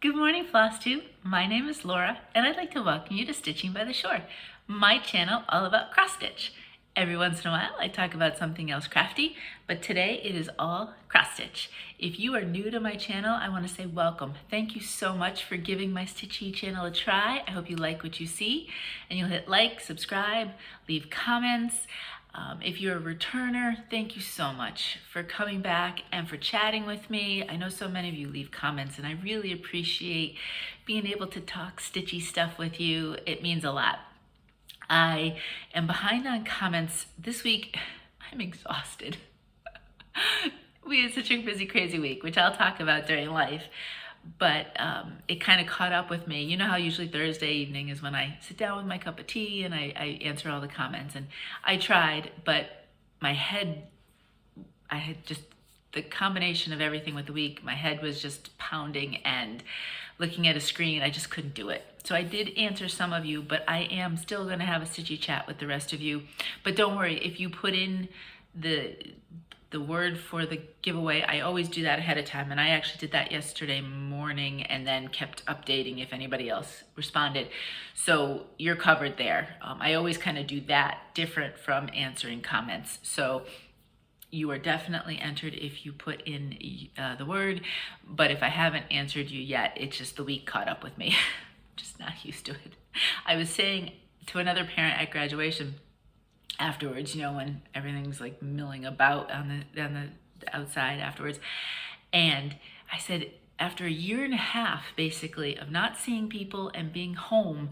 Good morning, Flosstube. My name is Laura, and I'd like to welcome you to Stitching by the Shore, my channel all about cross stitch. Every once in a while, I talk about something else crafty, but today it is all cross stitch. If you are new to my channel, I want to say welcome. Thank you so much for giving my Stitchy channel a try. I hope you like what you see, and you'll hit like, subscribe, leave comments. If you're a returner, thank you so much for coming back and for chatting with me. I know so many of you leave comments, and I really appreciate being able to talk stitchy stuff with you. It means a lot. I am behind on comments this week. I'm exhausted. We had such a busy, crazy week, which I'll talk about during life. But it kind of caught up with me. You know how usually Thursday evening is when I sit down with my cup of tea and I answer all the comments. And I tried, but my head, I had just the combination of everything with the week, my head was just pounding, and looking at a screen, I just couldn't do it. So I did answer some of you, but I am still going to have a stitchy chat with the rest of you. But don't worry, if you put in the word for the giveaway, I always do that ahead of time, and I actually did that yesterday morning and then kept updating if anybody else responded. So you're covered there. I always kind of do that different from answering comments. So you are definitely entered if you put in the word, but if I haven't answered you yet, it's just the week caught up with me. Just not used to it. I was saying to another parent at graduation afterwards, you know, when everything's like milling about on the outside afterwards, and I said, after a year and a half basically of not seeing people and being home,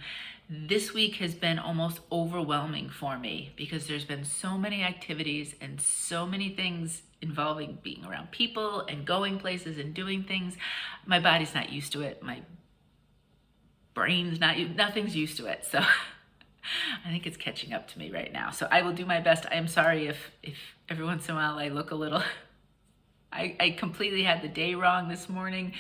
this week has been almost overwhelming for me because there's been so many activities and so many things involving being around people and going places and doing things. My body's not used to it. My brain's nothing's used to it. So I think it's catching up to me right now. So I will do my best. I am sorry if every once in a while I look a little, I completely had the day wrong this morning.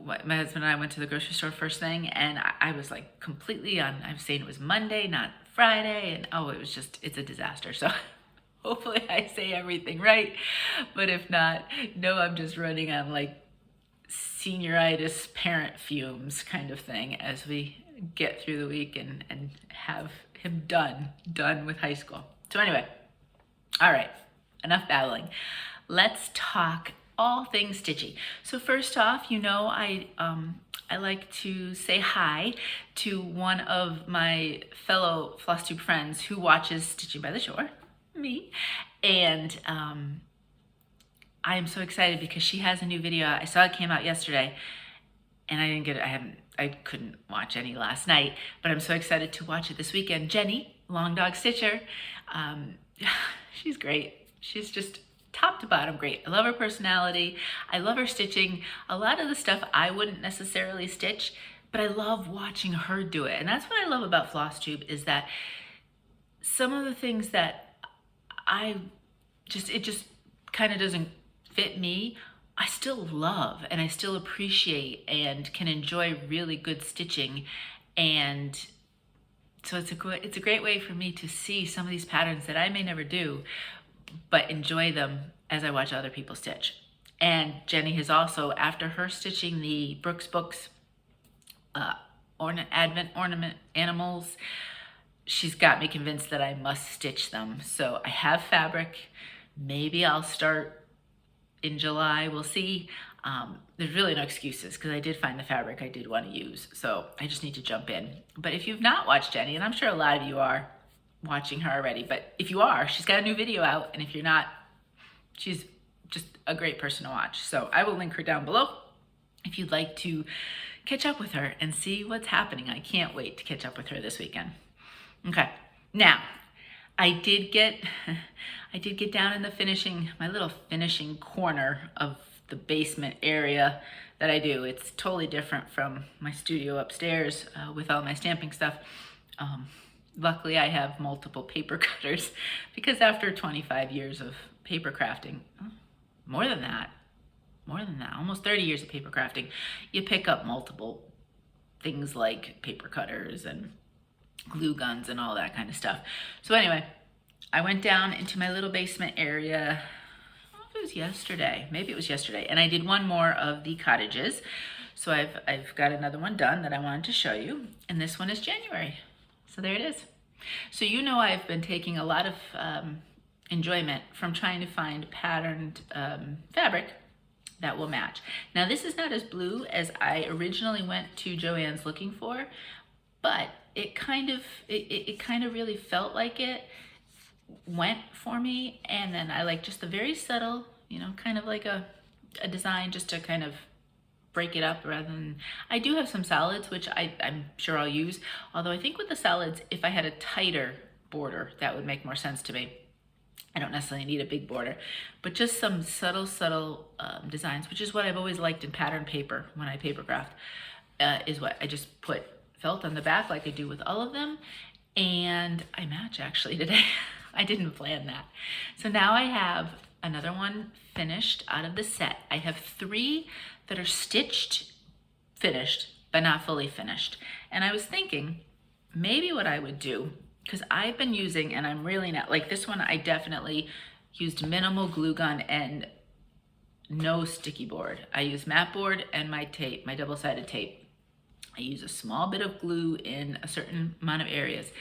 My husband and I went to the grocery store first thing, and I was like completely on, I was saying it was Monday, not Friday, and oh, it was just, it's a disaster. So hopefully I say everything right, but if not, no, I'm just running on like senioritis parent fumes kind of thing as we get through the week and have him done with high school. So anyway, all right, enough babbling. Let's talk all things stitchy. So first off, you know, I like to say hi to one of my fellow Flosstube friends who watches Stitching by the Shore, me, and I am so excited because she has a new video. I saw it came out yesterday, and I didn't get it. I couldn't watch any last night, but I'm so excited to watch it this weekend. Jenny, Long Dog Stitcher, she's great. She's just top to bottom great. I love her personality. I love her stitching. A lot of the stuff I wouldn't necessarily stitch, but I love watching her do it. And that's what I love about Flosstube, is that some of the things that it just kind of doesn't fit me, I still love and I still appreciate and can enjoy really good stitching. And so it's a great way for me to see some of these patterns that I may never do, but enjoy them as I watch other people stitch. And Jenny has also, after her stitching the Brooks Books Advent Ornament Animals, she's got me convinced that I must stitch them. So I have fabric. Maybe I'll start in July, we'll see. There's really no excuses because I did find the fabric I did want to use. So I just need to jump in. But if you've not watched Jenny, and I'm sure a lot of you are watching her already, but if you are, she's got a new video out, and if you're not, she's just a great person to watch. So I will link her down below if you'd like to catch up with her and see what's happening. I can't wait to catch up with her this weekend. Okay, now I did get down in the my little finishing corner of the basement area that I do. It's totally different from my studio upstairs with all my stamping stuff. Luckily, I have multiple paper cutters because after 25 years of paper crafting, more than that, almost 30 years of paper crafting, you pick up multiple things like paper cutters and glue guns and all that kind of stuff. So anyway, I went down into my little basement area. I don't know if it was yesterday, maybe it was yesterday, and I did one more of the cottages. So I've got another one done that I wanted to show you, and this one is January. So there it is. So you know I've been taking a lot of enjoyment from trying to find patterned fabric that will match. Now this is not as blue as I originally went to Joann's looking for, but it kind of really felt like it went for me. And then I like just the very subtle, you know, kind of like a design just to kind of break it up rather than, I do have some solids, which I'm sure I'll use. Although I think with the solids, if I had a tighter border, that would make more sense to me. I don't necessarily need a big border, but just some subtle designs, which is what I've always liked in pattern paper when I paper craft, is what I just put felt on the back like I do with all of them. And I match actually today. I didn't plan that. So now I have another one finished out of the set. I have 3 that are stitched, finished, but not fully finished. And I was thinking maybe what I would do, because I've been using, and I'm really not, like this one I definitely used minimal glue gun and no sticky board. I use mat board and my tape, my double-sided tape. I use a small bit of glue in a certain amount of areas.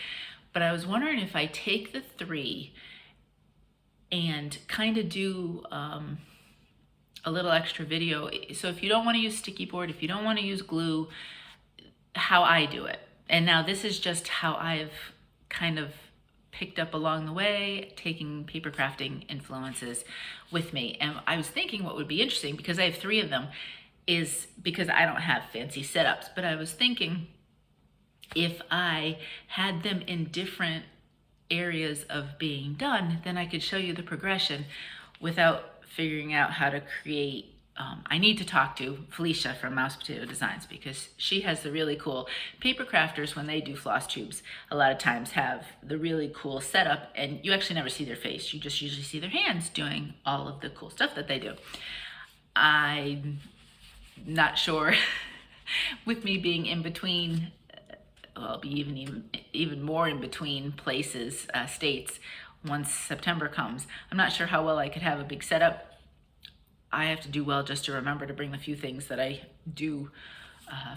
But I was wondering if I take the 3 and kind of do a little extra video. So if you don't want to use sticky board, if you don't want to use glue, how I do it. And now this is just how I've kind of picked up along the way, taking paper crafting influences with me. And I was thinking what would be interesting, because I have 3 of them, is because I don't have fancy setups, but I was thinking if I had them in different areas of being done, then I could show you the progression without figuring out how to create. I need to talk to Felicia from Mouse Potato Designs, because she has the really cool paper crafters. When they do floss tubes, a lot of times have the really cool setup, and you actually never see their face. You just usually see their hands doing all of the cool stuff that they do. I'm not sure with me being in between, well, I'll be even more in between places, states, once September comes. I'm not sure how well I could have a big setup. I have to do well just to remember to bring the few things that I do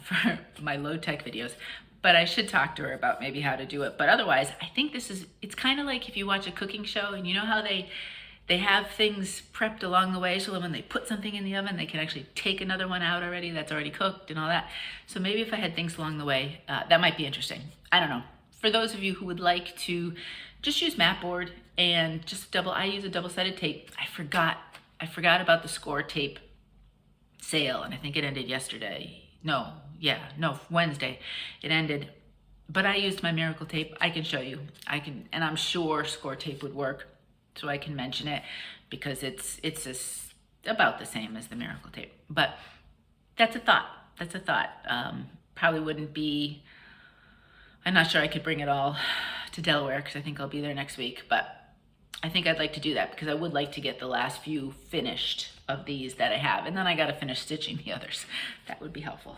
for my low-tech videos. But I should talk to her about maybe how to do it. But otherwise, I think it's kind of like if you watch a cooking show and you know how they have things prepped along the way, so that when they put something in the oven, they can actually take another one out already that's already cooked and all that. So maybe if I had things along the way, that might be interesting. I don't know. For those of you who would like to just use mat board and just I use a double-sided tape. I forgot about the score tape sale, and I think it ended yesterday. No, Wednesday it ended. But I used my miracle tape. I can show you. And I'm sure score tape would work, so I can mention it, because it's just about the same as the miracle tape. But that's a thought. Probably wouldn't be, I'm not sure I could bring it all to Delaware, because I think I'll be there next week, but I think I'd like to do that, because I would like to get the last few finished of these that I have, and then I got to finish stitching the others. That would be helpful.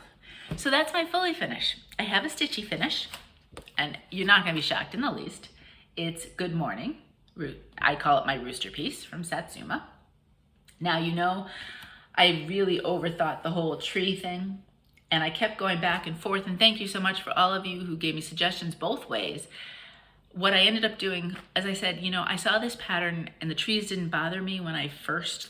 So that's my fully finish. I have a stitchy finish, and you're not going to be shocked in the least. It's Good Morning. I call it my Rooster piece from Satsuma. Now, you know, I really overthought the whole tree thing, and I kept going back and forth, and thank you so much for all of you who gave me suggestions both ways. What I ended up doing, as I said, you know, I saw this pattern and the trees didn't bother me when I first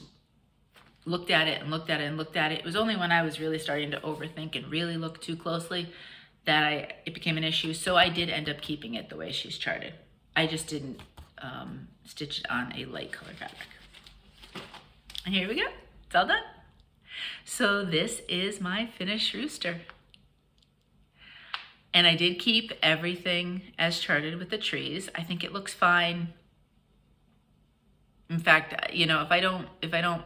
looked at it. It was only when I was really starting to overthink and really look too closely that it became an issue. So I did end up keeping it the way she's charted. I just didn't stitch it on a light color fabric. And here we go. It's all done. So this is my finished rooster. And I did keep everything as charted with the trees. I think it looks fine. In fact, you know, if I don't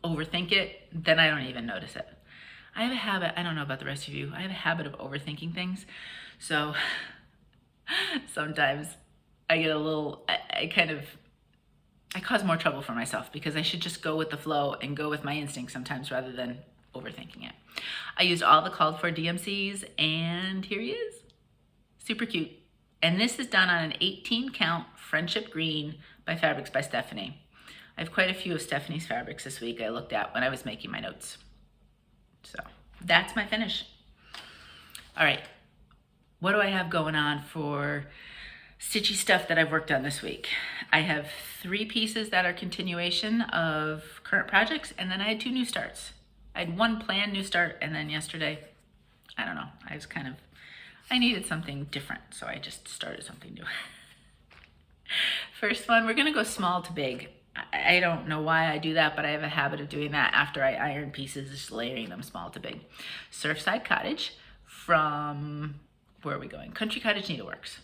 overthink it, then I don't even notice it. I have a habit, I don't know about the rest of you, I have a habit of overthinking things. So sometimes I get a little, I cause more trouble for myself, because I should just go with the flow and go with my instincts sometimes rather than overthinking it. I used all the called for DMCs, and here he is. Super cute. And this is done on an 18 count Friendship Greene by Fabrics by Stephanie. I have quite a few of Stephanie's fabrics this week I looked at when I was making my notes. So that's my finish. All right, what do I have going on for stitchy stuff that I've worked on this week? I have 3 pieces that are continuation of current projects, and then I had 2 new starts. I had 1 planned new start, and then yesterday, I don't know, I needed something different, so I just started something new. First one, we're gonna go small to big. I don't know why I do that, but I have a habit of doing that after I iron pieces, just layering them small to big. Surfside Cottage from, where are we going? Country Cottage Needleworks.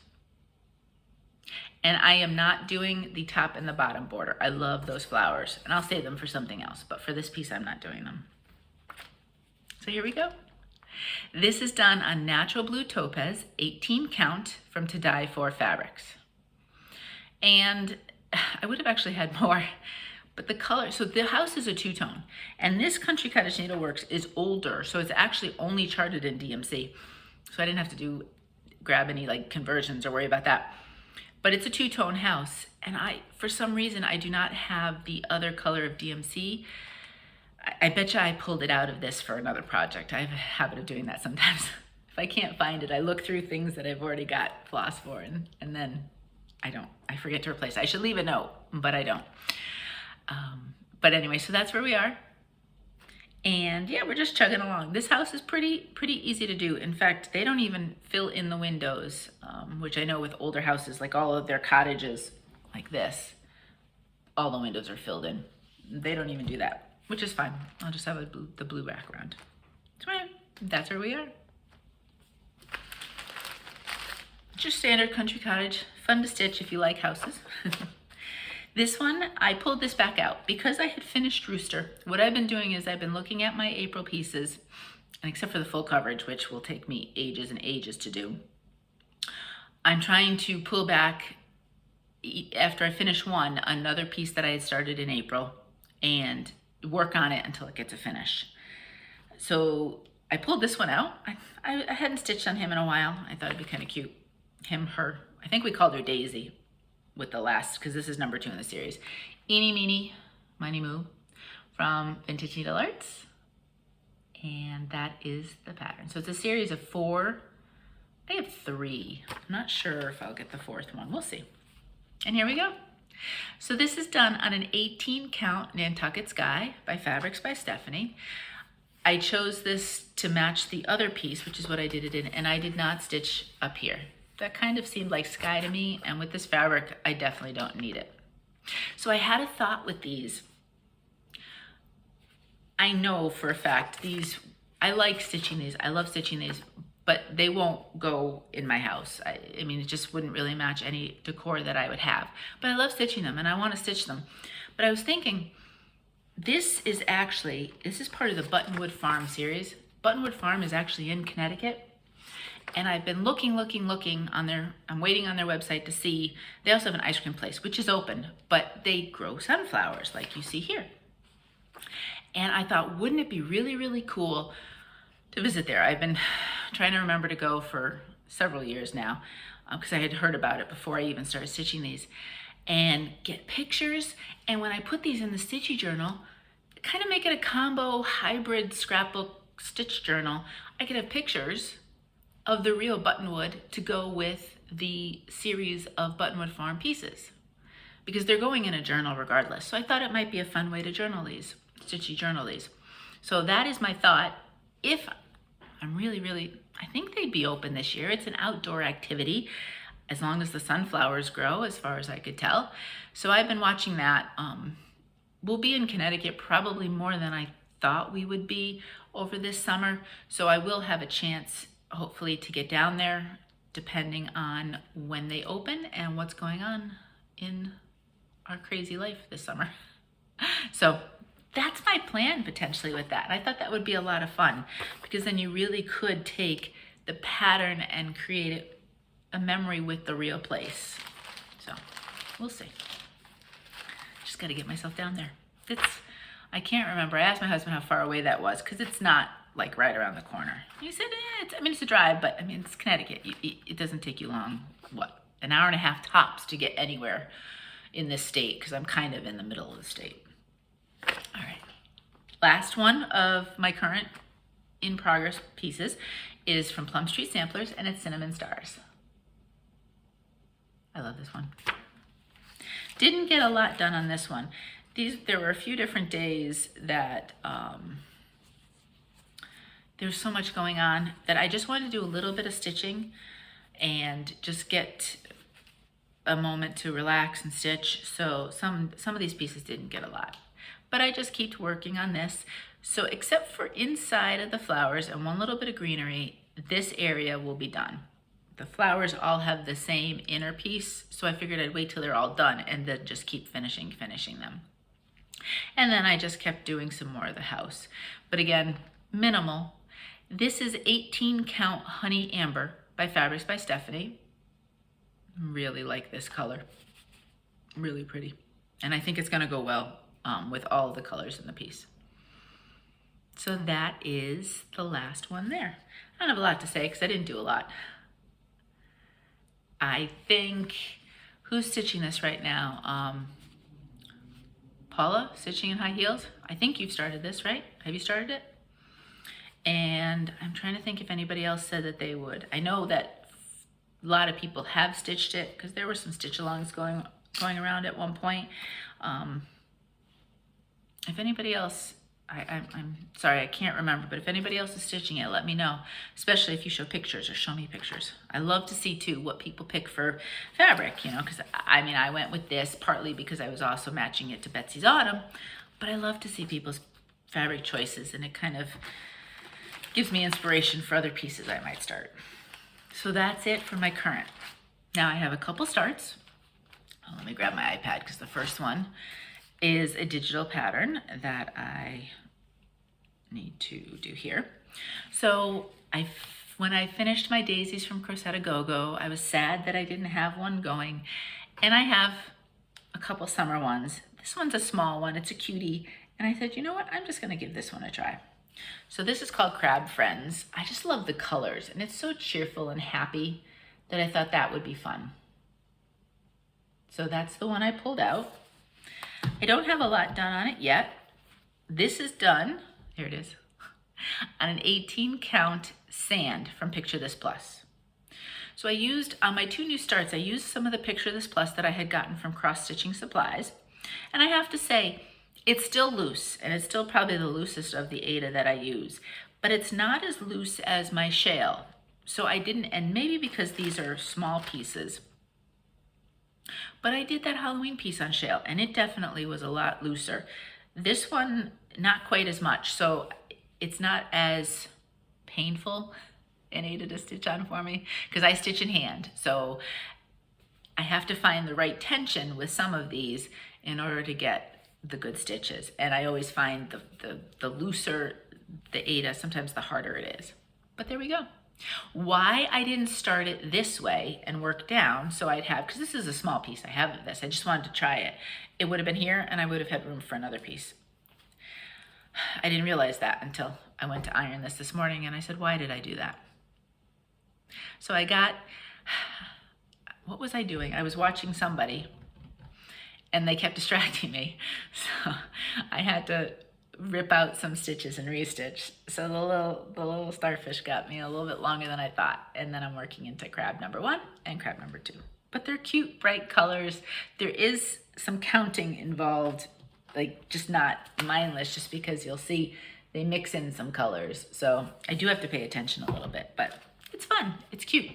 And I am not doing the top and the bottom border. I love those flowers, and I'll save them for something else, but for this piece, I'm not doing them. So here we go. This is done on natural blue topaz, 18 count from To Die For fabrics. And I would have actually had more, but the color, so the house is a 2-tone, and this Country Cottage Needleworks is older, so it's actually only charted in DMC. So I didn't have to grab any like conversions or worry about that. But it's a 2-tone house, and for some reason, I do not have the other color of DMC. I bet you I pulled it out of this for another project. I have a habit of doing that sometimes. If I can't find it, I look through things that I've already got floss for, and then I forget to replace it. I should leave a note, but I don't. But anyway, so that's where we are. And yeah, we're just chugging along. This house is pretty easy to do. In fact, they don't even fill in the windows, which I know with older houses, like all of their cottages like this, all the windows are filled in. They don't even do that, which is fine. I'll just have the blue background. So that's where we are. Just standard country cottage, fun to stitch if you like houses. This one, I pulled this back out because I had finished Rooster. What I've been doing is I've been looking at my April pieces, and except for the full coverage, which will take me ages and ages to do, I'm trying to pull back, after I finish one, another piece that I had started in April, and work on it until it gets a finish. So I pulled this one out. I hadn't stitched on him in a while. I thought it'd be kind of cute. Him, her. I think we called her Daisy with the last, because this is number 2 in the series. Eeny, Meeny, Miny, Moo from Vintage Needlearts. And that is the pattern. So it's a series of 4. I have 3. I'm not sure if I'll get the 4th one. We'll see. And here we go. So this is done on an 18 count Nantucket Sky by Fabrics by Stephanie. I chose this to match the other piece, which is what I did it in, and I did not stitch up here. That kind of seemed like sky to me, and with this fabric, I definitely don't need it. So I had a thought with these. I know for a fact I like stitching these, I love stitching these, but they won't go in my house. I mean, it just wouldn't really match any decor that I would have. But I love stitching them, and I want to stitch them. But I was thinking, this is part of the Buttonwood Farm series. Buttonwood Farm is actually in Connecticut. And I've been looking on I'm waiting on their website to see, they also have an ice cream place, which is open, but they grow sunflowers like you see here. And I thought, wouldn't it be really cool to visit there? I've been trying to remember to go for several years now, because I had heard about it before I even started stitching these, and get pictures. And when I put these in the Stitchy journal, kind of make it a combo hybrid scrapbook stitch journal, I could have pictures of the real Buttonwood to go with the series of Buttonwood Farm pieces, because they're going in a journal regardless. So I thought it might be a fun way to journal these, stitchy journal these. So that is my thought. If I'm I think they'd be open this year. It's an outdoor activity, as long as the sunflowers grow, as far as I could tell. So I've been watching that. We'll be in Connecticut probably more than I thought we would be over this summer. So I will have a chance, hopefully, to get down there, depending on when they open and what's going on in our crazy life this summer. So that's my plan potentially with that. And I thought that would be a lot of fun, because then you really could take the pattern and create a memory with the real place. So we'll see. Just got to get myself down there. I can't remember. I asked my husband how far away that was, because it's not like right around the corner. He said, it's a drive, but I mean, it's Connecticut. It doesn't take you long, an hour and a half tops to get anywhere in this state, because I'm kind of in the middle of the state. All right. Last one of my current in progress pieces is from Plum Street Samplers, and it's Cinnamon Stars. I love this one. Didn't get a lot done on this one. There were a few different days that there's so much going on that I just wanted to do a little bit of stitching and just get a moment to relax and stitch. So some of these pieces didn't get a lot, but I just kept working on this. So except for inside of the flowers and one little bit of greenery, this area will be done. The flowers all have the same inner piece, so I figured I'd wait till they're all done and then just keep finishing them. And then I just kept doing some more of the house. But again, minimal. This is 18 Count Honey Amber by Fabrics by Stephanie. Really like this color. Really pretty. And I think it's gonna go well with all of the colors in the piece. So that is the last one there. I don't have a lot to say because I didn't do a lot. I think, who's stitching this right now? Paula, stitching in high heels. I think you've started this, right? Have you started it? And I'm trying to think if anybody else said that they would. I know that a lot of people have stitched it because there were some stitch-alongs going around at one point. If anybody else, I'm sorry, I can't remember, but if anybody else is stitching it, let me know, especially if you show pictures or show me pictures. I love to see too what people pick for fabric, you know, because I mean, I went with this partly because I was also matching it to Betsy's Autumn, but I love to see people's fabric choices, and it kind of gives me inspiration for other pieces I might start. So that's it for my current. Now I have a couple starts. Let me grab my iPad because the first one is a digital pattern that I need to do here. So when I finished my daisies from Crocette Gogo, I was sad that I didn't have one going, and I have a couple summer ones. This one's a small one, it's a cutie, and I said, you know what, I'm just gonna give this one a try. So this is called Crab Friends. I just love the colors, and it's so cheerful and happy that I thought that would be fun. So that's the one I pulled out. I don't have a lot done on it yet. This is done, here it is, on an 18 count sand from Picture This Plus. So I used, on my two new starts, I used some of the Picture This Plus that I had gotten from Cross Stitching Supplies. And I have to say, it's still loose, and it's still probably the loosest of the Ada that I use, but it's not as loose as my shale. So I didn't, and maybe because these are small pieces, but I did that Halloween piece on shale, and it definitely was a lot looser. This one, not quite as much, so it's not as painful in Ada to stitch on for me, because I stitch in hand, so I have to find the right tension with some of these in order to get the good stitches. And I always find the looser the Ada, sometimes the harder it is. But there we go. Why I didn't start it this way and work down, so I'd have, because this is a small piece I have of this, I just wanted to try it. It would have been here, and I would have had room for another piece. I didn't realize that until I went to iron this morning, and I said, why did I do that? So I got, what was I doing? I was watching somebody, and they kept distracting me. So I had to rip out some stitches and restitch. So the little starfish got me a little bit longer than I thought. And then I'm working into crab number 1 and crab number 2. But they're cute, bright colors. There is some counting involved, like just not mindless, just because you'll see they mix in some colors. So I do have to pay attention a little bit, but it's fun, it's cute.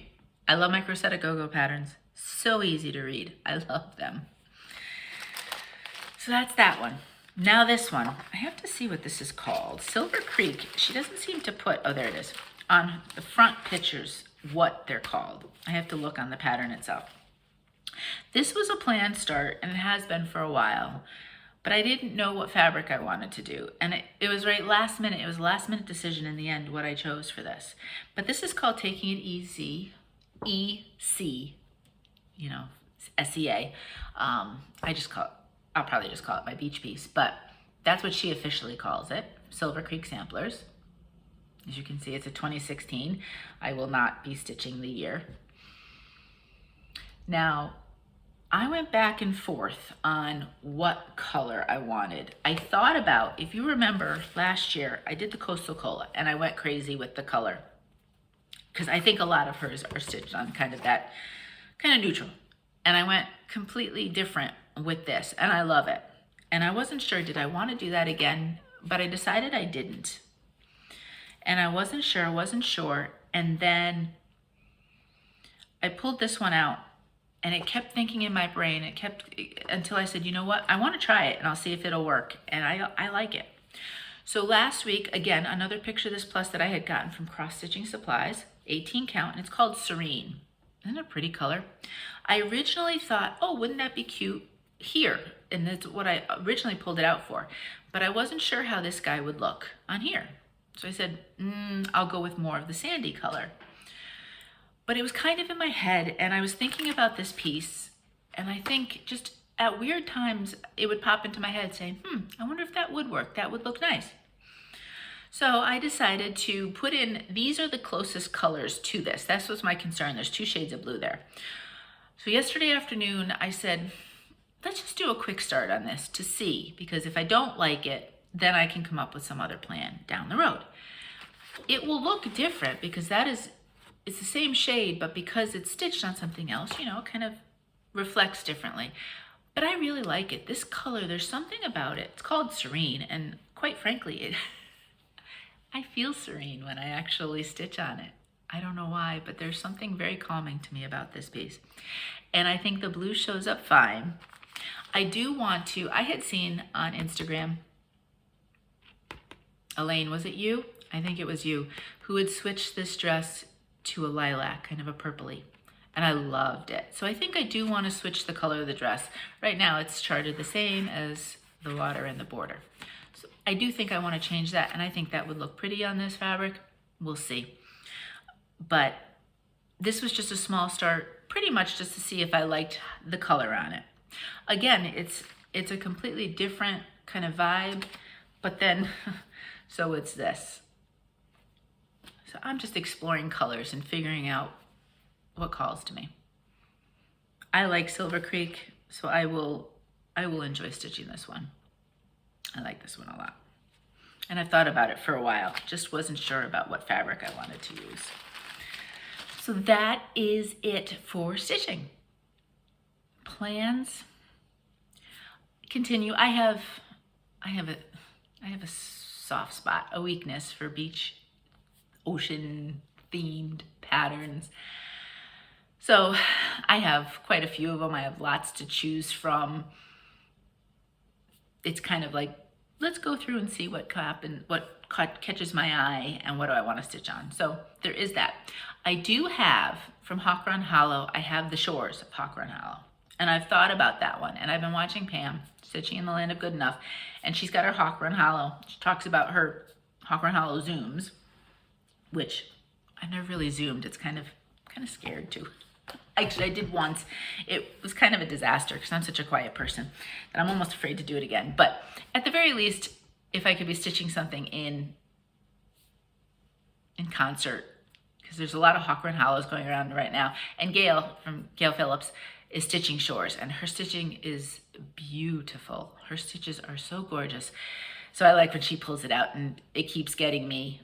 I love my Crocette Gogo patterns. So easy to read, I love them. So that's that one. Now this one, I have to see what this is called. Silver Creek, she doesn't seem to put, oh there it is, on the front pictures what they're called. I have to look on the pattern itself. This was a planned start, and it has been for a while, but I didn't know what fabric I wanted to do. And it was right last minute, it was a last minute decision in the end what I chose for this. But this is called Taking It Easy, E-C, you know, S-E-A. I'll probably just call it my beach piece, but that's what she officially calls it, Silver Creek Samplers. As you can see, it's a 2016. I will not be stitching the year. Now, I went back and forth on what color I wanted. I thought about, if you remember last year, I did the Coastal Cola and I went crazy with the color because I think a lot of hers are stitched on kind of that, kind of neutral. And I went completely different with this and I love it. And I wasn't sure, did I want to do that again? But I decided I didn't. And I wasn't sure. And then I pulled this one out and it kept thinking in my brain. It kept, until I said, you know what? I want to try it and I'll see if it'll work. And I like it. So last week, again, another picture of this plus that I had gotten from Cross Stitching Supplies, 18 count, and it's called Serene. Isn't it a pretty color? I originally thought, oh, wouldn't that be cute here? And that's what I originally pulled it out for. But I wasn't sure how this guy would look on here. So I said, I'll go with more of the sandy color. But it was kind of in my head, and I was thinking about this piece, and I think just at weird times, it would pop into my head saying, I wonder if that would work. That would look nice. So I decided to put in, these are the closest colors to this. That was my concern. There's 2 shades of blue there. So yesterday afternoon, I said, let's just do a quick start on this to see, because if I don't like it, then I can come up with some other plan down the road. It will look different because it's the same shade, but because it's stitched on something else, you know, it kind of reflects differently. But I really like it. This color, there's something about it. It's called Serene, and quite frankly, I feel serene when I actually stitch on it. I don't know why, but there's something very calming to me about this piece. And I think the blue shows up fine. I do want to, I had seen on Instagram, Elaine, was it you? I think it was you, who had switched this dress to a lilac, kind of a purpley. And I loved it. So I think I do want to switch the color of the dress. Right now it's charted the same as the water and the border. So I do think I want to change that, and I think that would look pretty on this fabric. We'll see. But this was just a small start, pretty much just to see if I liked the color on it. Again, it's a completely different kind of vibe, but then, so it's this. So I'm just exploring colors and figuring out what calls to me. I like Silver Creek, so I will enjoy stitching this one. I like this one a lot. And I've thought about it for a while, just wasn't sure about what fabric I wanted to use. So that is it for stitching. Plans continue. I have a soft spot, a weakness for beach, ocean themed patterns. So I have quite a few of them. I have lots to choose from. It's kind of like, let's go through and see what catches my eye and what do I want to stitch on. So there is that. I do have from Hawk Run Hollow, I have the Shores of Hawk Run Hollow. And I've thought about that one. And I've been watching Pam, Stitching in the Land of Good Enough. And she's got her Hawk Run Hollow. She talks about her Hawk Run Hollow zooms, which I've never really zoomed. It's kind of scared too. Actually, I did once. It was kind of a disaster because I'm such a quiet person that I'm almost afraid to do it again. But at the very least, if I could be stitching something in concert, because there's a lot of Hawk Run Hollows going around right now. And Gail, from Gail Phillips, is stitching Shores, and her stitching is beautiful. Her stitches are so gorgeous. So I like when she pulls it out, and it keeps getting me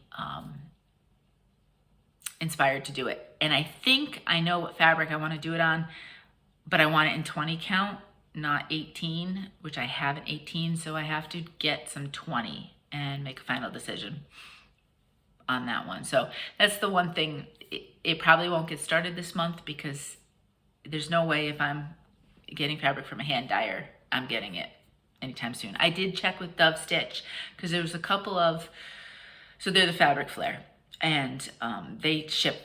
inspired to do it. And I think I know what fabric I want to do it on, but I want it in 20 count, not 18, which I have an 18, so I have to get some 20 and make a final decision on that one. So that's the one thing. It probably won't get started this month because there's no way if I'm getting fabric from a hand dyer, I'm getting it anytime soon. I did check with Dove Stitch because there was a couple of, so they're the Fabric Flare, and they ship,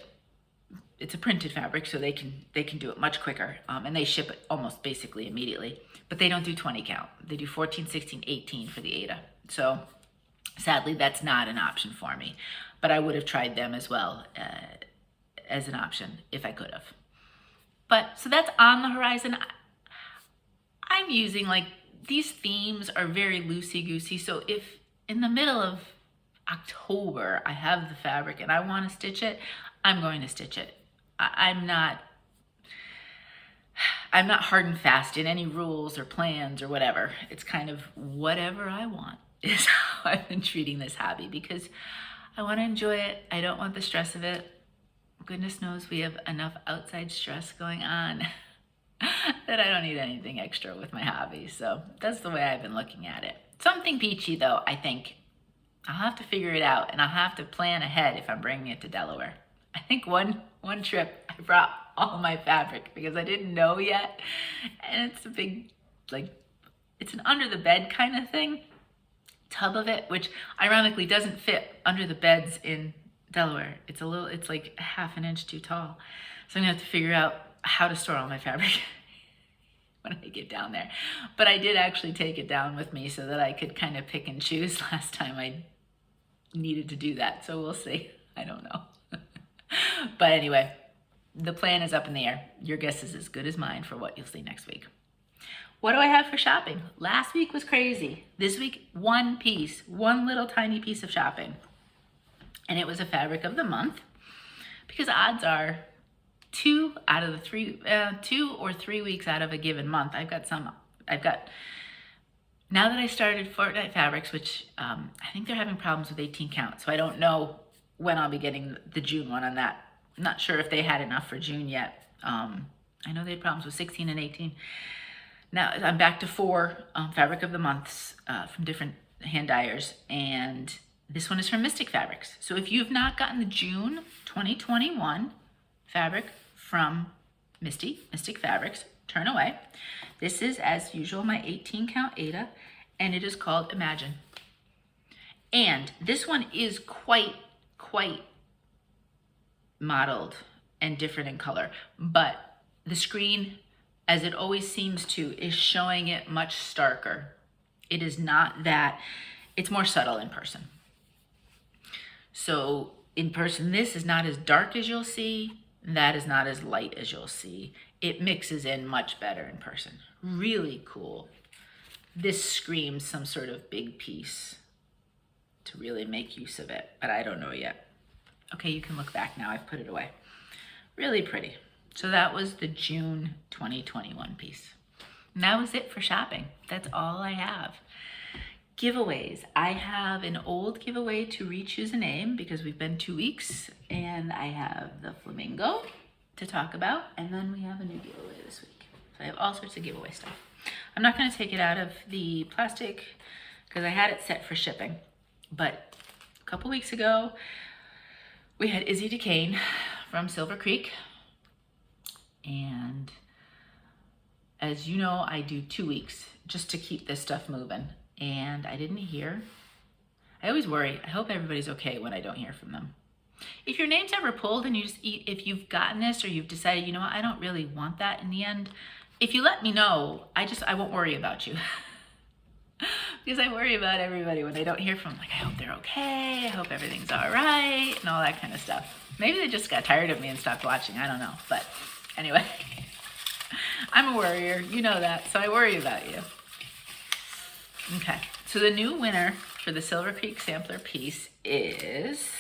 it's a printed fabric, so they can do it much quicker, and they ship it almost basically immediately, but they don't do 20 count. They do 14, 16, 18 for the Ada. So sadly, that's not an option for me, but I would have tried them as well as an option if I could have. But so that's on the horizon. I'm using, like, these themes are very loosey-goosey, so if in the middle of October I have the fabric and I want to stitch it, I'm going to stitch it. I'm not, I'm not hard and fast in any rules or plans or whatever. It's kind of whatever I want is how I've been treating this hobby, because I want to enjoy it. I don't want the stress of it. Goodness knows we have enough outside stress going on that I don't need anything extra with my hobby. So that's the way I've been looking at it. Something beachy though, I think. I'll have to figure it out, and I'll have to plan ahead if I'm bringing it to Delaware. I think one trip I brought all my fabric because I didn't know yet. And it's a big, like, it's an under the bed kind of thing, tub of it, which ironically doesn't fit under the beds in Delaware. It's like a half an inch too tall. So I'm gonna have to figure out how to store all my fabric when I get down there. But I did actually take it down with me so that I could kind of pick and choose last time I needed to do that. So we'll see. I don't know. But anyway, the plan is up in the air. Your guess is as good as mine for what you'll see next week. What do I have for shopping? Last week was crazy. This week, one little tiny piece of shopping. And it was a fabric of the month, because odds are 2 or 3 weeks out of a given month, now that I started Fortnite Fabrics, which I think they're having problems with 18 count, so I don't know when I'll be getting the June one on that. I'm not sure if they had enough for June yet. I know they had problems with 16 and 18. Now I'm back to 4 fabric of the months from different hand dyers, and this one is from Mystic Fabrics. So if you've not gotten the June 2021 fabric from Mystic Fabrics, turn away. This is, as usual, my 18 count Aida, and it is called Imagine. And this one is quite modeled and different in color, but the screen, as it always seems to, is showing it much starker. It is not that, it's more subtle in person. So in person, this is not as dark as you'll see. That is not as light as you'll see. It mixes in much better in person. Really cool. This screams some sort of big piece to really make use of it, but I don't know yet. Okay, you can look back now. I've put it away. Really pretty. So that was the June 2021 piece. And that was it for shopping. That's all I have. Giveaways. I have an old giveaway to re-choose a name because we've been 2 weeks, and I have the flamingo to talk about, and then we have a new giveaway this week. So I have all sorts of giveaway stuff. I'm not going to take it out of the plastic because I had it set for shipping, but a couple weeks ago we had Izzy DeCane from Silver Creek, and as you know, I do 2 weeks just to keep this stuff moving. And I didn't hear. I always worry. I hope everybody's okay when I don't hear from them. If your name's ever pulled and if you've gotten this, or you've decided, you know what, I don't really want that in the end, if you let me know, I won't worry about you. Because I worry about everybody when they don't hear from them. Like, I hope they're okay. I hope everything's all right, and all that kind of stuff. Maybe they just got tired of me and stopped watching. I don't know. But anyway, I'm a worrier. You know that. So I worry about you. Okay, so the new winner for the Silver Creek sampler piece is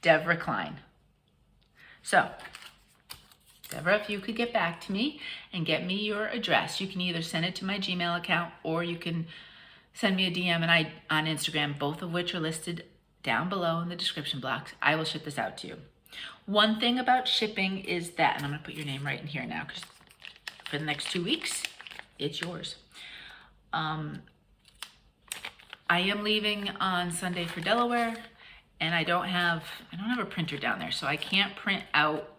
Deborah Klein. So, Deborah, if you could get back to me and get me your address, you can either send it to my Gmail account, or you can send me a DM on Instagram, both of which are listed down below in the description box. I will ship this out to you. One thing about shipping is that, and I'm gonna put your name right in here now, because for the next 2 weeks, it's yours. I am leaving on Sunday for Delaware, and I don't have a printer down there, so I can't print out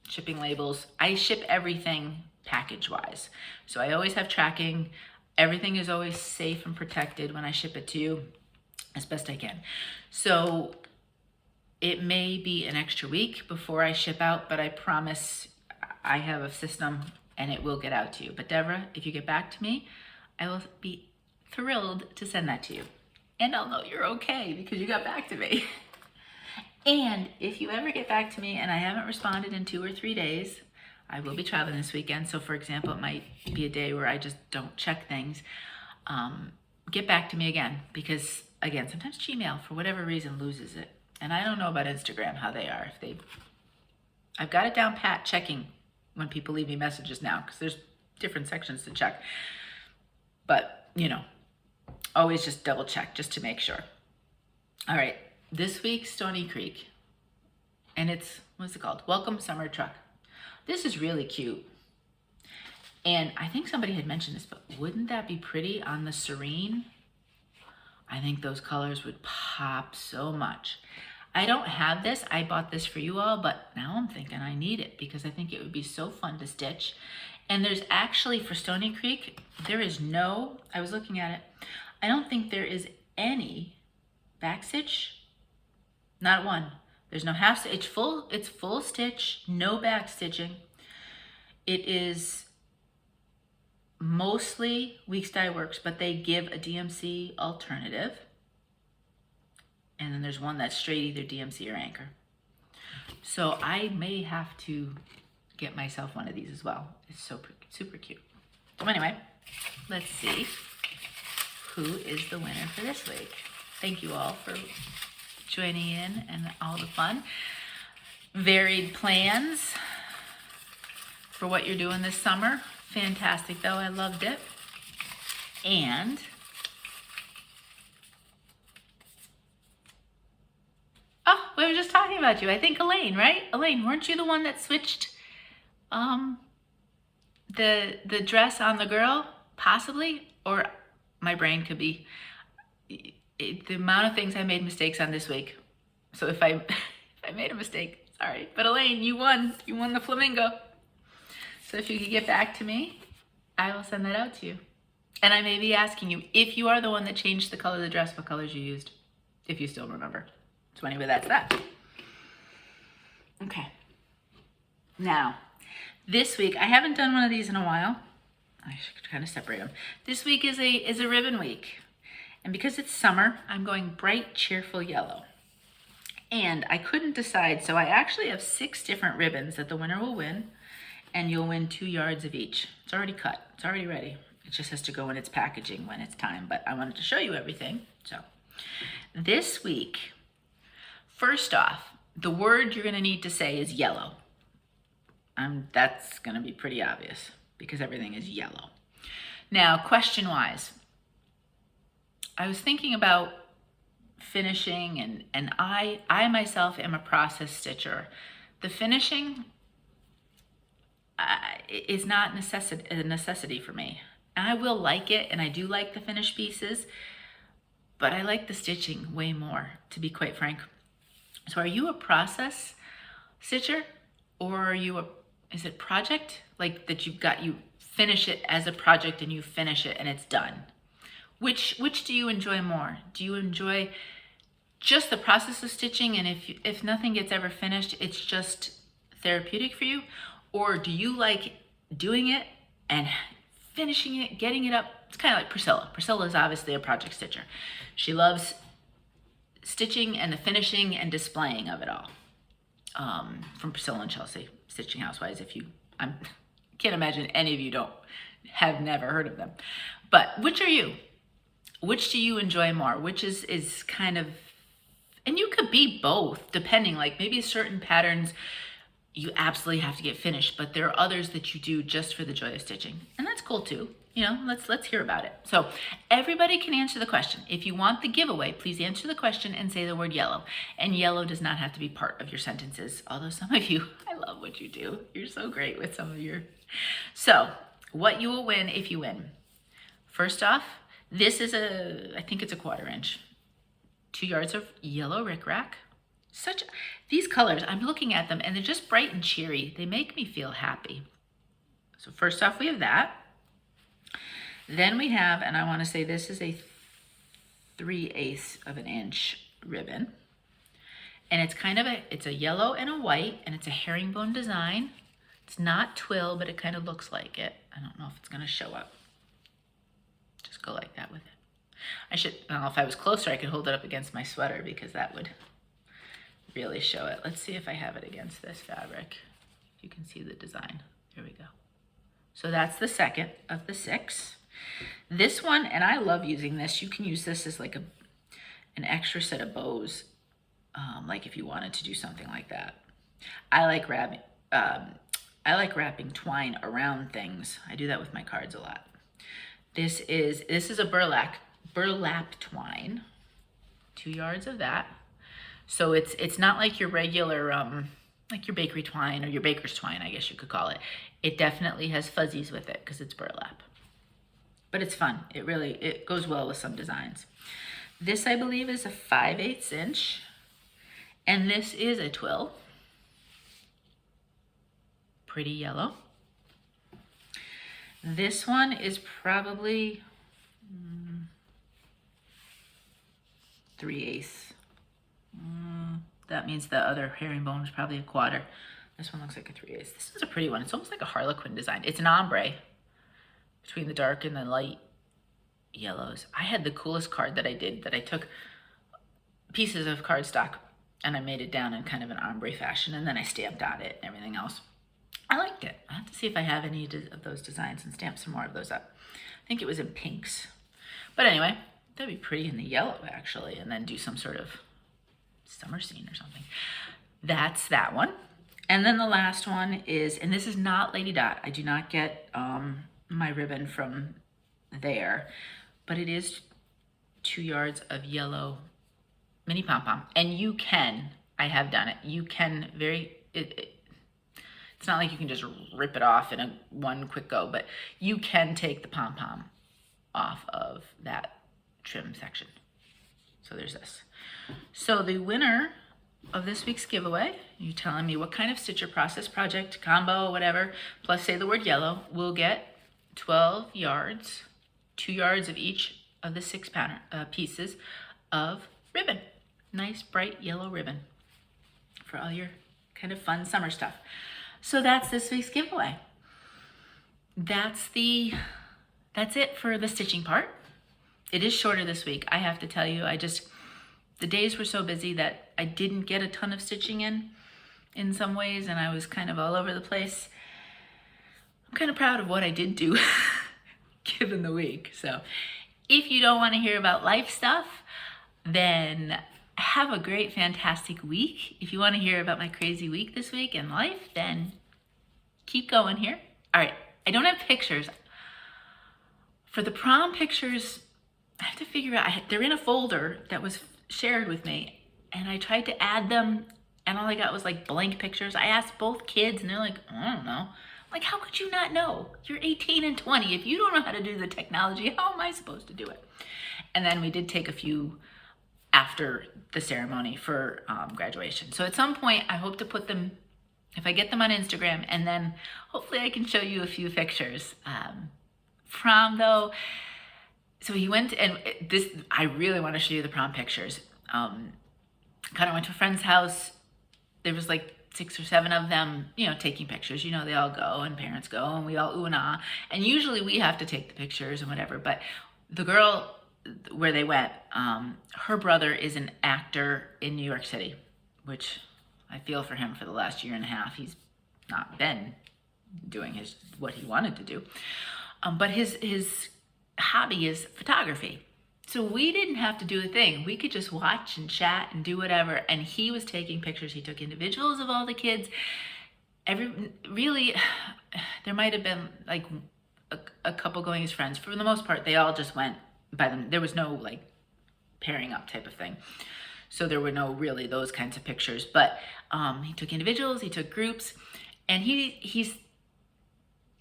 shipping labels. I ship everything package-wise, so I always have tracking. Everything is always safe and protected when I ship it to you as best I can. So it may be an extra week before I ship out, but I promise I have a system and it will get out to you. But Deborah, if you get back to me, I will be thrilled to send that to you. And I'll know you're okay because you got back to me. And if you ever get back to me and I haven't responded in 2 or 3 days, I will be traveling this weekend. So for example, it might be a day where I just don't check things. Get back to me again, because again, sometimes Gmail for whatever reason loses it. And I don't know about Instagram, how they are. I've got it down pat checking when people leave me messages now, because there's different sections to check. But, you know, always just double check just to make sure. All right, this week, Stony Creek. And it's, what's it called? Welcome Summer Truck. This is really cute. And I think somebody had mentioned this, but wouldn't that be pretty on the Serene? I think those colors would pop so much. I don't have this. I bought this for you all, but now I'm thinking I need it because I think it would be so fun to stitch. And there's actually, for Stony Creek, there is no, I was looking at it, I don't think there is any back stitch. Not one. There's no half stitch. It's full stitch, no back stitching. It is mostly Weeks Dye Works, but they give a DMC alternative. And then there's one that's straight either DMC or Anchor. So I may have to get myself one of these as well. It's so super cute. So anyway, let's see who is the winner for this week. Thank you all for joining in and all the fun. Varied plans for what you're doing this summer. Fantastic though, I loved it. And oh, we were just talking about you. I think Elaine, right? Elaine, weren't you the one that switched the dress on the girl? Possibly, or my brain could be. The amount of things I made mistakes on this week. So if I made a mistake, sorry. But Elaine, you won. You won the flamingo. So if you could get back to me, I will send that out to you. And I may be asking you, if you are the one that changed the color of the dress, what colors you used, if you still remember. So anyway, that's that. Okay. Now, this week, I haven't done one of these in a while. I should kind of separate them. This week is a ribbon week. And because it's summer, I'm going bright, cheerful yellow. And I couldn't decide, so I actually have 6 different ribbons that the winner will win, and you'll win 2 yards of each. It's already cut, it's already ready. It just has to go in its packaging when it's time, but I wanted to show you everything. So this week, first off, the word you're gonna need to say is yellow. That's gonna be pretty obvious because everything is yellow. Now, question-wise, I was thinking about finishing, and I myself am a process stitcher. The finishing is not a necessity for me. I will like it, and I do like the finished pieces, but I like the stitching way more, to be quite frank. So are you a process stitcher, or are you is it project? Like that you finish it as a project and you finish it and it's done? Which do you enjoy more? Do you enjoy just the process of stitching, and if nothing gets ever finished, it's just therapeutic for you? Or do you like doing it and finishing it, getting it up? It's kind of like Priscilla. Priscilla is obviously a project stitcher. She loves stitching and the finishing and displaying of it all. From Priscilla and Chelsea, Stitching Housewives. I can't imagine any of you have never heard of them. But which are you? Which do you enjoy more? Which is kind of, and you could be both, depending, like maybe certain patterns you absolutely have to get finished, but there are others that you do just for the joy of stitching. And that's cool too. You know, let's hear about it. So everybody can answer the question. If you want the giveaway, please answer the question and say the word yellow. And yellow does not have to be part of your sentences, although some of you, I love what you do. You're so great with some of your. So what you will win if you win. First off, this is I think it's a 1/4 inch. 2 yards of yellow rickrack. These colors, I'm looking at them and they're just bright and cheery. They make me feel happy. So first off, we have that. Then we have, and I want to say this is a 3/8 of an inch ribbon. And it's kind of it's a yellow and a white, and it's a herringbone design. It's not twill, but it kind of looks like it. I don't know if it's going to show up. Just go like that with it. Well, if I was closer, I could hold it up against my sweater because that would really show it. Let's see if I have it against this fabric. You can see the design. Here we go. So that's the second of the 6. This one, and I love using this. You can use this as like an extra set of bows, like if you wanted to do something like that. I like I like wrapping twine around things. I do that with my cards a lot. This is a burlap twine. 2 yards of that. So it's not like your regular like your bakery twine or your baker's twine, I guess you could call it. It definitely has fuzzies with it because it's burlap. But it's fun. It goes well with some designs. This, I believe, is a 5/8 inch. And this is a twill. Pretty yellow. This one is probably 3/8. That means the other herringbone is probably a 1/4. This one looks like a 3/8. This is a pretty one. It's almost like a harlequin design. It's an ombre between the dark and the light yellows. I had the coolest card that I did, that I took pieces of cardstock and I made it down in kind of an ombre fashion, and then I stamped on it and everything else. I liked it. I have to see if I have any of those designs and stamp some more of those up. I think it was in pinks. But anyway, that'd be pretty in the yellow actually, and then do some sort of summer scene or something. That's that one. And then the last one is, and this is not Lady Dot. I do not get my ribbon from there, but it is 2 yards of yellow mini pom-pom. And you can, I have done it, you can it's not like you can just rip it off in one quick go, but you can take the pom-pom off of that trim section. So there's this. So the winner of this week's giveaway, you telling me what kind of stitcher process, project, combo, whatever, plus say the word yellow, will get 12 yards, 2 yards of each of the 6 pieces of ribbon. Nice bright yellow ribbon for all your kind of fun summer stuff. So that's this week's giveaway. That's it for the stitching part. It is shorter this week. I have to tell you, the days were so busy that I didn't get a ton of stitching in some ways, and I was kind of all over the place. I'm kind of proud of what I did do given the week. So if you don't want to hear about life stuff, then have a great, fantastic week. If you want to hear about my crazy week this week and life, then keep going here. All right, I don't have pictures. For the prom pictures, I have to figure out, they're in a folder that was shared with me, and I tried to add them, and all I got was like blank pictures. I asked both kids, and they're like, I don't know. Like, how could you not know? You're 18 and 20. If you don't know how to do the technology, how am I supposed to do it? And then we did take a few after the ceremony for graduation. So at some point, I hope to put them, if I get them on Instagram, and then hopefully I can show you a few pictures. Prom though, so he went, and I really want to show you the prom pictures. Kind of went to a friend's house. There was like 6 or 7 of them, taking pictures. They all go, and parents go, and we all ooh and ah. And usually we have to take the pictures and whatever, but the girl where they went, her brother is an actor in New York City, which I feel for him for the last 1.5 years. He's not been doing what he wanted to do. But his hobby is photography. So we didn't have to do a thing. We could just watch and chat and do whatever. And he was taking pictures. He took individuals of all the kids. Really, there might have been like a couple going as friends. For the most part, they all just went by them. There was no like pairing up type of thing. So there were no really those kinds of pictures. But he took individuals, he took groups, and he's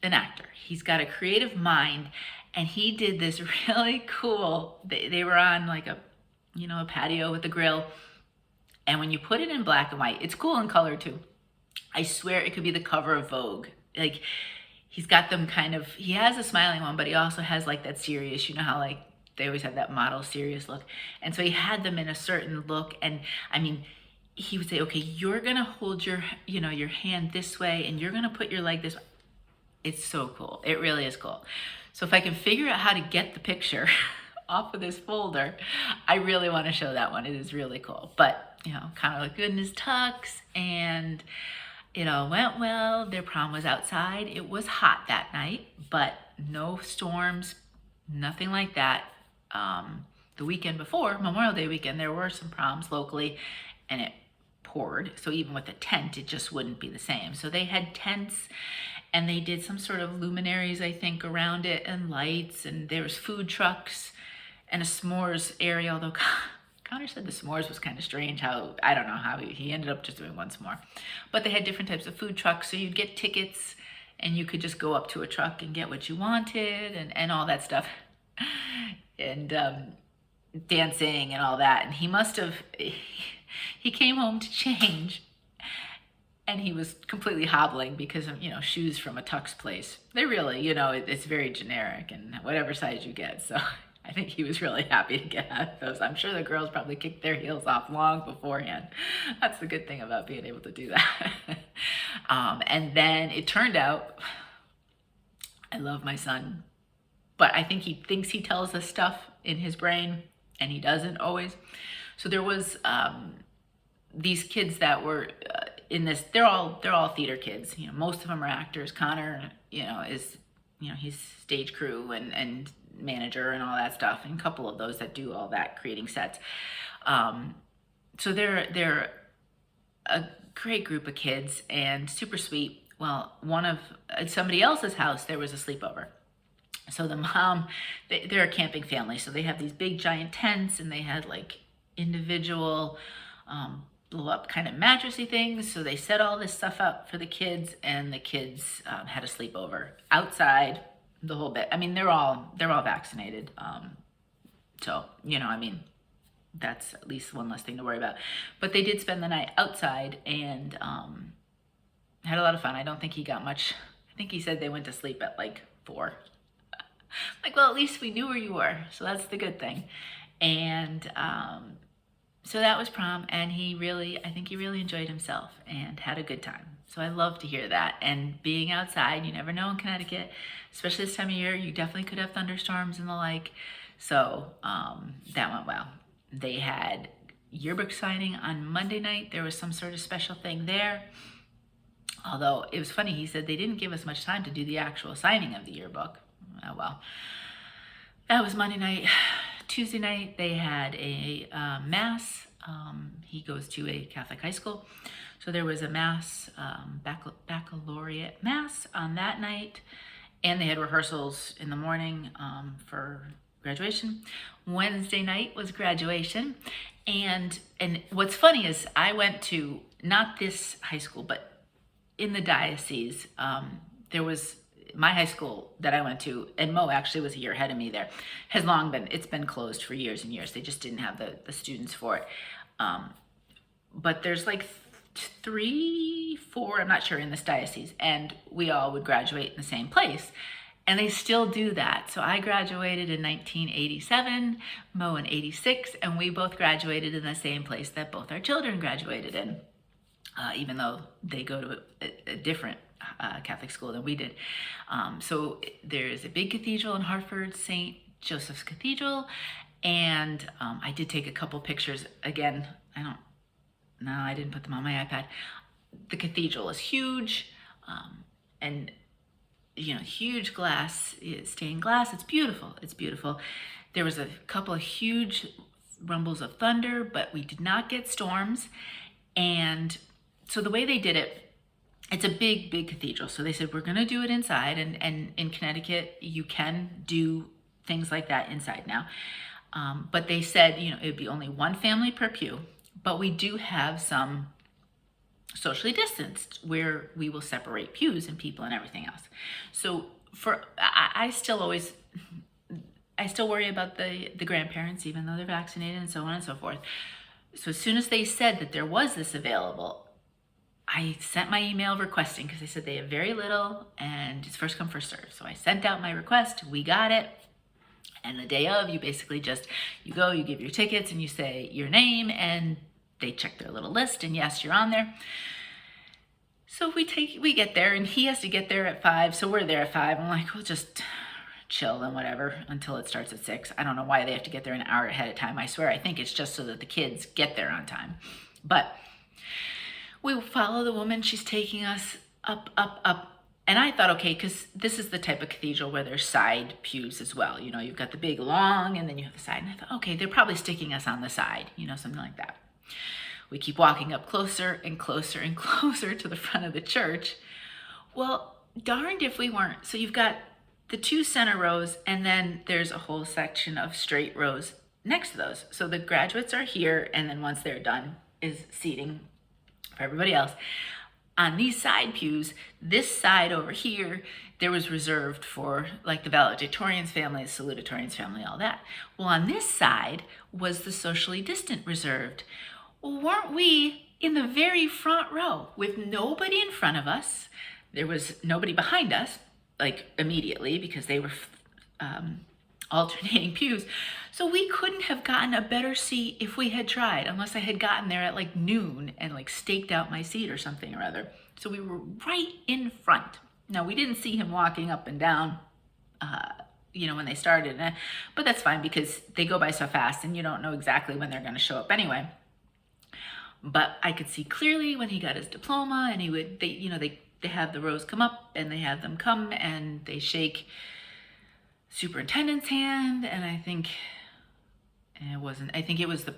an actor. He's got a creative mind, and he did this really cool, they were on like a patio with a grill, and when you put it in black and white, it's cool in color too. I swear it could be the cover of Vogue. Like, he's got them he has a smiling one, but he also has like that serious, how like they always have that model serious look. And so he had them in a certain look, and I mean, he would say, okay, you're gonna hold your hand this way, and you're gonna put your leg this way. It's so cool. It really is cool. So if I can figure out how to get the picture off of this folder, I really want to show that one. It is really cool. But, kind of looked good in his tux, and it all went well. Their prom was outside. It was hot that night, but no storms, nothing like that. The weekend before, Memorial Day weekend, there were some proms locally, and it poured. So even with a tent, it just wouldn't be the same. So they had tents, and they did some sort of luminaries, I think, around it, and lights, and there was food trucks and a s'mores area, although Connor said the s'mores was kind of strange. I don't know how he ended up just doing one s'more. But they had different types of food trucks, so you'd get tickets, and you could just go up to a truck and get what you wanted, and all that stuff. And dancing and all that. And he came home to change, and he was completely hobbling because of, shoes from a Tux place. They're really, it's very generic and whatever size you get. So I think he was really happy to get out of those. I'm sure the girls probably kicked their heels off long beforehand. That's the good thing about being able to do that. And then it turned out, I love my son, but I think he thinks he tells us stuff in his brain, and he doesn't always. So there was these kids that were in this. They're all theater kids. Most of them are actors. Connor, is he's stage crew and manager and all that stuff, and a couple of those that do all that, creating sets. So they're a great group of kids and super sweet. Well, at somebody else's house, there was a sleepover. So the mom, they're a camping family, so they have these big giant tents, and they had like individual blow up kind of mattressy things. So they set all this stuff up for the kids, and the kids had a sleepover outside, the whole bit. I mean, they're all vaccinated. So, that's at least one less thing to worry about. But they did spend the night outside and had a lot of fun. I don't think he got much. I think he said they went to sleep at like 4. Like, well, at least we knew where you were, so that's the good thing. And so that was prom, and I think he really enjoyed himself and had a good time. So I love to hear that. And being outside, you never know in Connecticut, especially this time of year, you definitely could have thunderstorms and the like. So that went well. They had yearbook signing on Monday night. There was some sort of special thing there. Although it was funny, he said they didn't give us much time to do the actual signing of the yearbook. Oh well, that was Monday night. Tuesday night they had a mass. He goes to a Catholic high school, so there was a mass, baccalaureate mass on that night, and they had rehearsals in the morning for graduation. Wednesday night was graduation, and what's funny is I went to, not this high school, but in the diocese, there was my high school that I went to, and Mo actually was a year ahead of me there, it's been closed for years and years. They just didn't have the students for it. But there's like 3, 4, I'm not sure, in this diocese, and we all would graduate in the same place. And they still do that. So I graduated in 1987, Mo in 86, and we both graduated in the same place that both our children graduated in, even though they go to a different Catholic school than we did. So there's a big cathedral in Hartford, St. Joseph's Cathedral, and I did take a couple pictures. Again, I didn't put them on my iPad. The cathedral is huge, and huge glass, stained glass. It's beautiful. It's beautiful. There was a couple of huge rumbles of thunder, but we did not get storms. And so the way they did it, it's a big, big cathedral. So they said, we're going to do it inside. And in Connecticut, you can do things like that inside now. But they said, it would be only one family per pew, but we do have some socially distanced where we will separate pews and people and everything else. So I still worry about the grandparents, even though they're vaccinated and so on and so forth. So as soon as they said that there was this available, I sent my email requesting, because they said they have very little and it's first come, first serve. So I sent out my request, we got it. And the day of, you basically you go, you give your tickets and you say your name, and they check their little list, and yes, you're on there. So we get there, and he has to get there at 5. So we're there at 5. I'm like, we'll just chill and whatever until it starts at 6. I don't know why they have to get there an hour ahead of time. I swear, I think it's just so that the kids get there on time. But we follow the woman. She's taking us up, up, up. And I thought, okay, because this is the type of cathedral where there's side pews as well. You've got the big long, and then you have the side. And I thought, okay, they're probably sticking us on the side, something like that. We keep walking up closer and closer and closer to the front of the church. Well, darned if we weren't. So you've got the two center rows, and then there's a whole section of straight rows next to those. So the graduates are here, and then once they're done is seating for everybody else. On these side pews, this side over here, there was reserved for like the valedictorians family, the salutatorians family, all that. Well, on this side was the socially distant reserved. Well, weren't we in the very front row with nobody in front of us? There was nobody behind us, like immediately, because they were alternating pews. So we couldn't have gotten a better seat if we had tried, unless I had gotten there at like noon and like staked out my seat or something or other. So we were right in front. Now, we didn't see him walking up and down, when they started, but that's fine because they go by so fast and you don't know exactly when they're going to show up anyway. But I could see clearly when he got his diploma, and they have the rows come up, and they have them come and they shake superintendent's hand, and I think it was the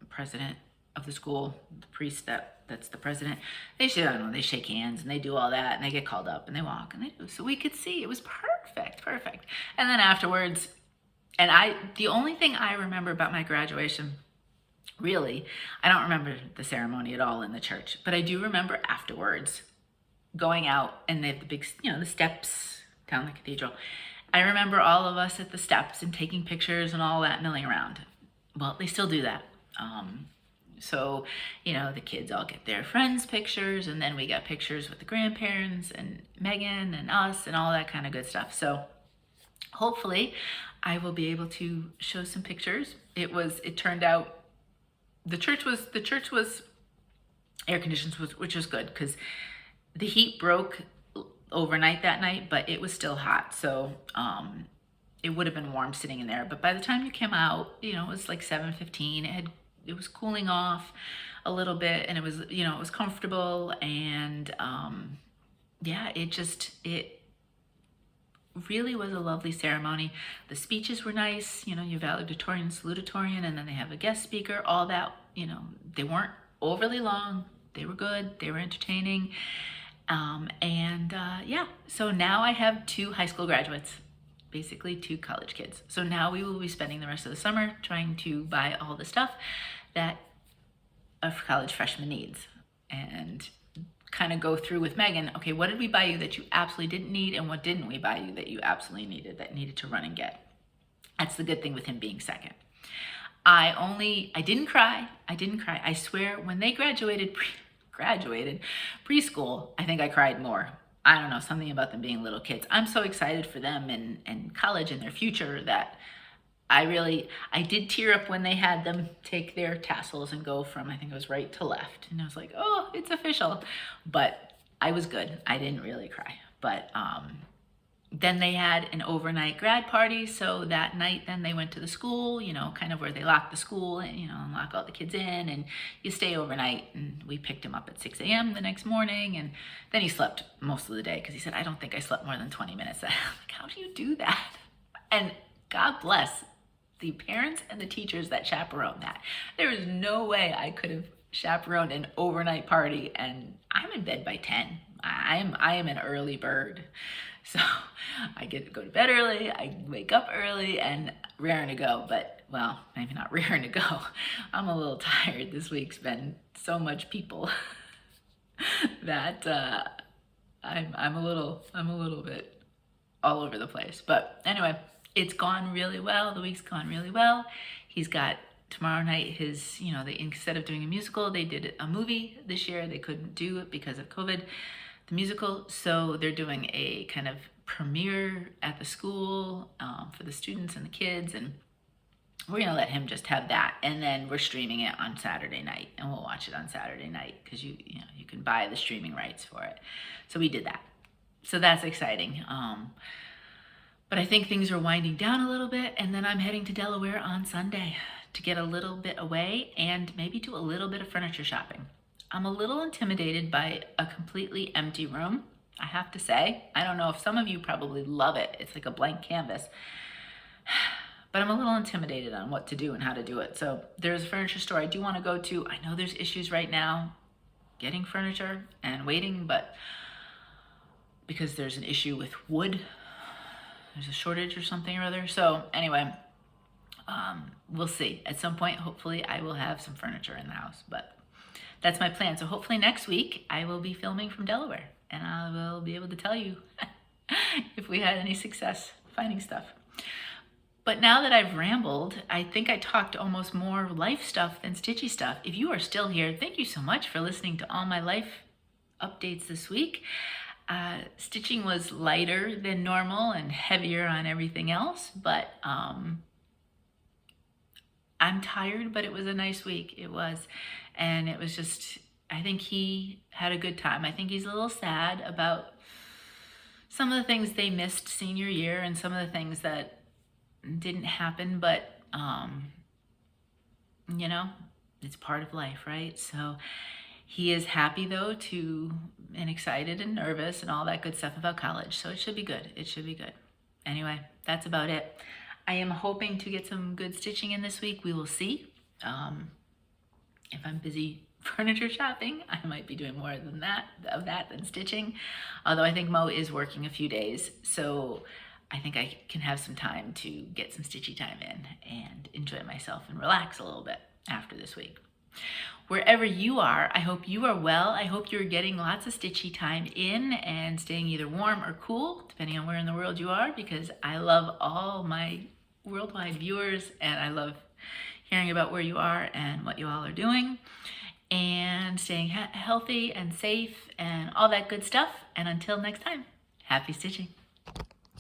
president of the school, the priest that's the president. They shake hands and they do all that, and they get called up and they walk and they do. So we could see it was perfect. And then afterwards, and the only thing I remember about my graduation, really, I don't remember the ceremony at all in the church, but I do remember afterwards going out, and they have the big, the steps down the cathedral. I remember all of us at the steps and taking pictures and all that, milling around. Well, they still do that. So, the kids all get their friends' pictures, and then we got pictures with the grandparents and Megan and us and all that kind of good stuff. So hopefully I will be able to show some pictures. It turned out the church was air conditioned, which was good because the heat broke overnight that night, but it was still hot. So it would have been warm sitting in there. But by the time you came out, it was like 7:15. It was cooling off a little bit, and it was comfortable, and it really was a lovely ceremony. The speeches were nice, your valedictorian, salutatorian, and then they have a guest speaker, all that, they weren't overly long. They were good. They were entertaining. So now I have 2 high school graduates, basically 2 college kids. So now we will be spending the rest of the summer trying to buy all the stuff that a college freshman needs, and kind of go through with Megan, okay, what did we buy you that you absolutely didn't need, and what didn't we buy you that you absolutely needed, that needed to run and get? That's the good thing with him being second. I didn't cry. I swear, when they graduated preschool, I think I cried more. I don't know, something about them being little kids. I'm so excited for them and college and their future that I did tear up when they had them take their tassels and go from, I think it was right to left. And I was like, oh, it's official. But I was good. I didn't really cry. But then they had an overnight grad party. So that night, then they went to the school, kind of where they lock the school and, and lock all the kids in, and you stay overnight. And we picked him up at 6 a.m. the next morning. And then he slept most of the day because he said, I don't think I slept more than 20 minutes. I'm like, how do you do that? And God bless the parents and the teachers that chaperone that. There is no way I could have chaperoned an overnight party, and I'm in bed by 10. I am an early bird. So I get to go to bed early, I wake up early, and raring to go. But, well, maybe not raring to go. I'm a little tired. This week's been so much people that I'm a little bit all over the place. But anyway, it's gone really well. The week's gone really well. He's got tomorrow night his, instead of doing a musical, they did a movie this year. They couldn't do it because of COVID, the musical. So they're doing a kind of premiere at the school for the students and the kids. And we're going to let him just have that. And then we're streaming it on Saturday night, and we'll watch it on Saturday night because you can buy the streaming rights for it. So we did that. So that's exciting. But I think things are winding down a little bit, and then I'm heading to Delaware on Sunday to get a little bit away and maybe do a little bit of furniture shopping. I'm a little intimidated by a completely empty room, I have to say. I don't know if some of you probably love it. It's like a blank canvas. but I'm a little intimidated on what to do and how to do it. So there's a furniture store I do want to go to. I know there's issues right now getting furniture and waiting, but because there's an issue with wood, there's a shortage or something or other. So anyway, we'll see. At some point, hopefully I will have some furniture in the house, but that's my plan. So hopefully next week I will be filming from Delaware, and I will be able to tell you if we had any success finding stuff. But now that I've rambled, I think I talked almost more life stuff than stitchy stuff. If you are still here, thank you so much for listening to all my life updates this week. Stitching was lighter than normal and heavier on everything else, but I'm tired, but it was a nice week. It was. And it was just, I think he had a good time. I think he's a little sad about some of the things they missed senior year and some of the things that didn't happen, but you know, it's part of life, right? So he is happy though and excited and nervous and all that good stuff about college. So it should be good. It should be good. Anyway, that's about it. I am hoping to get some good stitching in this week. We will see. If I'm busy furniture shopping, I might be doing more than that than stitching. Although I think Mo is working a few days, so I think I can have some time to get some stitchy time in and enjoy myself and relax a little bit after this week. Wherever you are, I hope you are well. I hope you're getting lots of stitchy time in and staying either warm or cool, depending on where in the world you are, because I love all my worldwide viewers and I love hearing about where you are and what you all are doing, and staying healthy and safe and all that good stuff. And until next time, happy stitching.